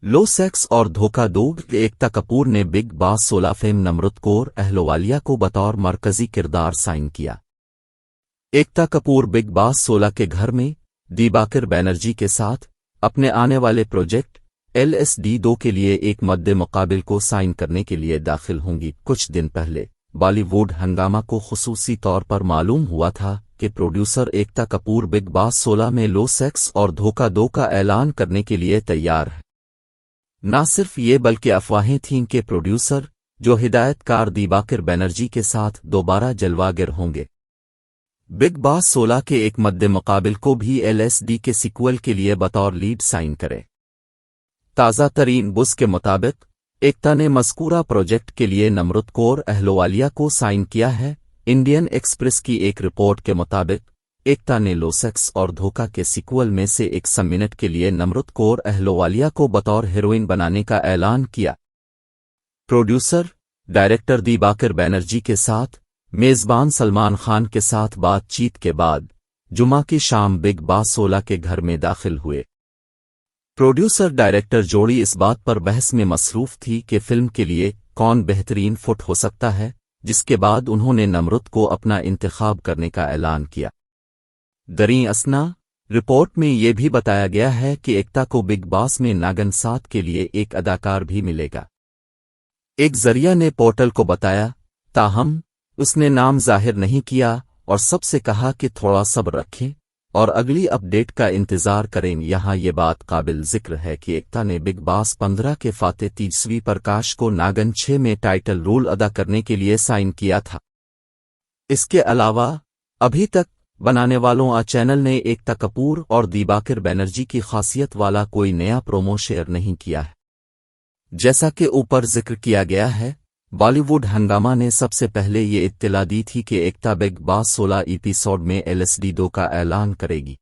लो sex और धोखा दो। एकता कपूर ने Bigg Boss 16 fame Nimrit Kaur Ahluwalia को बतौर मरकजी किरदार साइन किया। एकता कपूर बिग बॉस 16 के घर में दीबाकर बनर्जी के साथ अपने आने वाले प्रोजेक्ट LSD 2 के लिए एक मद्दे मुकाबिल को साइन करने के लिए दाखिल होंगी। कुछ दिन पहले बॉलीवुड हंगामा को खुसूसी तौर पर मालूम हुआ था कि producer Ekta Kapoor big Boss 16 में लो सेक्स और धोखा दो का ऐलान करने के लिए तैयार है। न सिर्फ ये बल्कि अफवाहें थीं कि प्रोड्यूसर जो हिदायतकार दीबाकर बनर्जी के साथ दोबारा जलवागर होंगे, बिग बॉस 16 के एक मद्दे मुकाबिल को भी LSD के सीक्वल के लिए बतौर लीड साइन करे। ताज़ा तरीन बुज़ के मुताबिक एकता ने मज़कूरा प्रोजेक्ट के लिए नमृत कौर अहलुवालिया को साइन किया है। इंडियन एक्सप्रेस की एक रिपोर्ट के मुताबिक एकता ने लो सेक्स और धोखा के सीक्वल में से 100 मिनट के लिए नमृत कौर अहलुवालिया को बतौर हीरोइन बनाने का ऐलान किया। प्रोड्यूसर डायरेक्टर दीबाकर बनर्जी के साथ मेज़बान सलमान खान के साथ बातचीत के बाद जुमा की शाम बिग बॉस 16 के घर में दाखिल हुए। प्रोड्यूसर डायरेक्टर जोड़ी इस बात पर बहस में मसरूफ थी कि फिल्म के लिए कौन बेहतरीन फुट हो सकता है, जिसके बाद उन्होंने नमृत को अपना इंतखाब करने का ऐलान किया। दरीं असना रिपोर्ट में यह भी बताया गया है कि एकता को बिग बॉस में नागन 7 के लिए एक अदाकार भी मिलेगा। एक जरिया ने पोर्टल को बताया, ताहम उसने नाम जाहिर नहीं किया और सबसे कहा कि थोड़ा सब्र रखें और अगली अपडेट का इंतजार करें। यहाँ ये बात काबिल जिक्र है कि एकता ने बिग बॉस 15 के फातेह तेजस्वी प्रकाश को नागन 6 में टाइटल रोल अदा करने के लिए साइन किया था। इसके अलावा अभी तक बनाने वालों आ चैनल ने एकता कपूर और दीबाकर बनर्जी की खासियत वाला कोई नया प्रोमो शेयर नहीं किया है। जैसा कि ऊपर जिक्र किया गया है, बॉलीवुड हंगामा ने सबसे पहले ये इत्तला दी थी कि एकता बिग बॉस 16 एपिसोड में LSD 2 का ऐलान करेगी।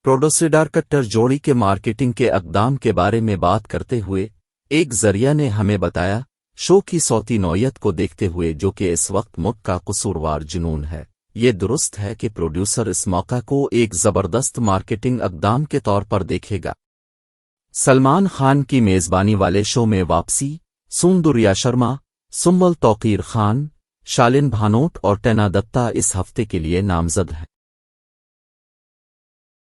प्रोड्यूसर डायरेक्टर जोड़ी के मार्केटिंग के अक़दाम के बारे में बात करते हुए एक जरिया ने हमें बताया, शो की सौती नौयत को देखते हुए जो कि इस वक्त मुल्क का कसूरवार जुनून है, ये दुरुस्त है कि प्रोड्यूसर इस मौका को एक ज़बरदस्त मार्केटिंग अक़दाम के तौर पर देखेगा। सलमान खान की मेज़बानी वाले शो में वापसी सौंदर्या शर्मा, सुम्मल तौकीर खान, शालिन भानोट और टैना दत्ता इस हफ्ते के लिए नामजद हैं।